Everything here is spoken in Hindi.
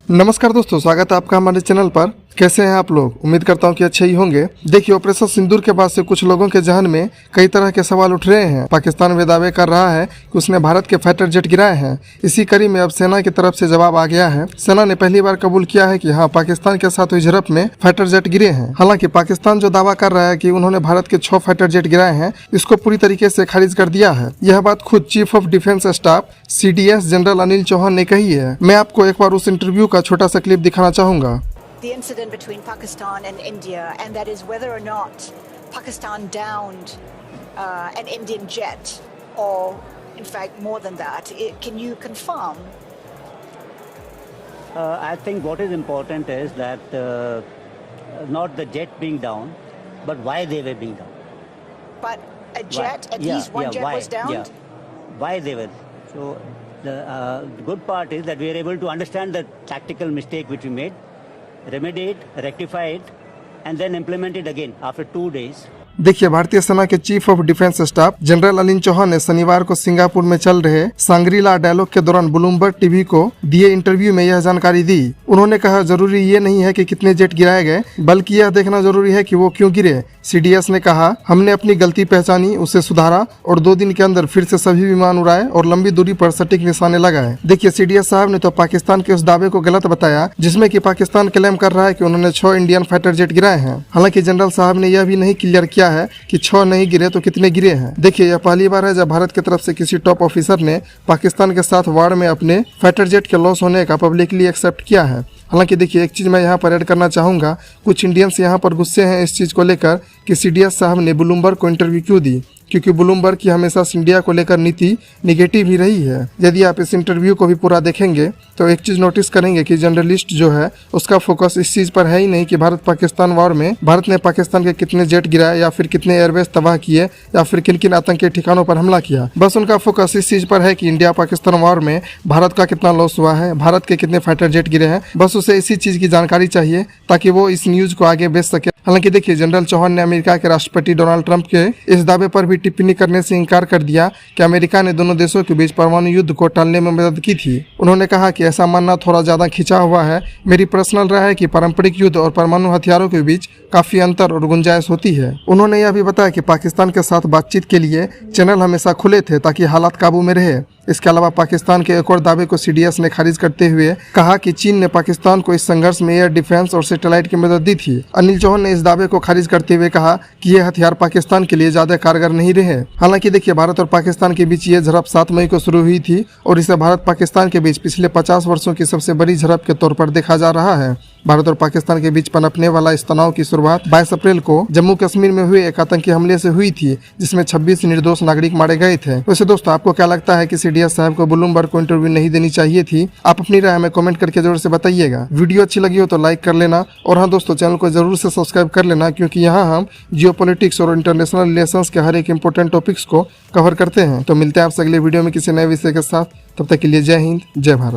नमस्कार दोस्तों, स्वागत है आपका हमारे चैनल पर। कैसे हैं आप लोग? उम्मीद करता हूं कि अच्छे ही होंगे। देखिए, ऑपरेशन सिंदूर के बाद से कुछ लोगों के जहन में कई तरह के सवाल उठ रहे हैं। पाकिस्तान वे दावे कर रहा है कि उसने भारत के फाइटर जेट गिराए हैं। इसी कड़ी में अब सेना की तरफ से जवाब आ गया है। सेना ने पहली बार कबूल किया है कि हाँ, पाकिस्तान के साथ हुई झड़प में फाइटर जेट गिरे हैं। हालांकि पाकिस्तान जो दावा कर रहा है कि उन्होंने भारत के 6 फाइटर जेट गिराए हैं, इसको पूरी तरीके से खारिज कर दिया है। यह बात खुद chief of defence staff CDS general Anil Chauhan ने कही है। मैं आपको एक बार उस इंटरव्यू का छोटा सा क्लिप दिखाना चाहूंगा। The incident between Pakistan and India, and that is whether or not Pakistan downed an Indian jet, or in fact more than that. Can you confirm? I think what is important is that not the jet being down, but why they were being down. But a jet, at least one jet why? was downed? Yeah. Why they were. So the good part is that we are able to understand the tactical mistake which we made, remedy it, rectify it, and then implement it again after 2 days. देखिए, भारतीय सेना के chief of defence staff general Anil Chauhan ने शनिवार को सिंगापुर में चल रहे सांग्रीला डायलॉग के दौरान ब्लूमबर्ग टीवी को दिए इंटरव्यू में यह जानकारी दी। उन्होंने कहा, जरूरी ये नहीं है कि कितने जेट गिराए गए, बल्कि यह देखना जरूरी है कि वो क्यों गिरे। CDS ने कहा, हमने अपनी गलती पहचानी, उसे सुधारा और 2 दिन के अंदर फिर से सभी विमान उड़ाए और लंबी दूरी पर सटीक निशाने लगाए। देखिए, CDS साहब ने तो पाकिस्तान के उस दावे को गलत बताया जिसमें कि पाकिस्तान क्लेम कर रहा है कि उन्होंने 6 इंडियन फाइटर जेट गिराए हैं। हालांकि जनरल साहब ने यह भी नहीं क्लियर किया है कि 6 नहीं गिरे तो कितने गिरे हैं। देखिए, यह पहली बार है जब भारत की तरफ से किसी टॉप ऑफिसर ने पाकिस्तान के साथ वार में अपने फाइटर जेट के लॉस होने का पब्लिकली एक्सेप्ट किया है। हालांकि देखिए, एक चीज मैं यहाँ पर ऐड करना चाहूंगा। कुछ इंडियंस यहाँ पर गुस्से हैं इस चीज को लेकर कि CDS साहब ने ब्लूमबर्ग को इंटरव्यू क्यों दी, क्योंकि ब्लूमबर्ग की हमेशा इंडिया को लेकर नीति निगेटिव ही रही है। यदि आप इस इंटरव्यू को भी पूरा देखेंगे तो एक चीज नोटिस करेंगे कि जर्नलिस्ट जो है उसका फोकस इस चीज पर है ही नहीं कि भारत पाकिस्तान वॉर में भारत ने पाकिस्तान के कितने जेट गिराए या फिर कितने एयरबेस तबाह किए या फिर किन किन आतंकी ठिकानों पर हमला किया। बस उनका फोकस इस चीज पर है कि इंडिया पाकिस्तान वॉर में भारत का कितना लॉस हुआ है, भारत के कितने फाइटर जेट गिरे हैं। बस उसे इसी चीज की जानकारी चाहिए ताकि वो इस न्यूज को आगे बेच सके। हालांकि देखिए, जनरल चौहान ने अमेरिका के राष्ट्रपति डोनाल्ड ट्रंप के इस दावे पर भी टिप्पणी करने से इनकार कर दिया कि अमेरिका ने दोनों देशों के बीच परमाणु युद्ध को टालने में मदद की थी। उन्होंने कहा कि ऐसा मानना थोड़ा ज्यादा खिंचा हुआ है। मेरी पर्सनल राय है कि पारंपरिक युद्ध और परमाणु हथियारों के बीच काफी अंतर और गुंजाइश होती है। उन्होंने यह भी बताया कि पाकिस्तान के साथ बातचीत के लिए चैनल हमेशा खुले थे ताकि हालात काबू में रहे। इसके अलावा पाकिस्तान के एक और दावे को CDS ने खारिज करते हुए कहा कि चीन ने पाकिस्तान को इस संघर्ष में एयर डिफेंस और सैटेलाइट की मदद दी थी। अनिल चौहान ने इस दावे को खारिज करते हुए कहा कि ये हथियार पाकिस्तान के लिए ज्यादा कारगर नहीं रहे। हालांकि देखिए, भारत और पाकिस्तान के बीच ये झड़प 7 मई को शुरू हुई थी और इसे भारत पाकिस्तान के बीच पिछले 50 वर्षों की सबसे बड़ी झड़प के तौर पर देखा जा रहा है। भारत और पाकिस्तान के बीच पनपने वाला इस तनाव की शुरुआत 22 अप्रैल को जम्मू कश्मीर में हुए एक आतंकी हमले से हुई थी, जिसमें 26 निर्दोष नागरिक मारे गए थे। वैसे दोस्तों, आपको क्या लगता है कि CDS साहब को ब्लूमबर्ग को इंटरव्यू नहीं देनी चाहिए थी? आप अपनी राय हमें कमेंट करके जरूर से बताइएगा। वीडियो अच्छी लगी हो तो लाइक कर लेना और हाँ दोस्तों, चैनल को जरूर से सब्सक्राइब कर लेना, क्योंकि यहाँ हम जियोपॉलिटिक्स और इंटरनेशनल रिलेशंस के हर एक इंपॉर्टेंट टॉपिक्स को कवर करते हैं। तो मिलते हैं आपसे अगले वीडियो में किसी नए विषय के साथ। तब तक के लिए जय हिंद, जय भारत।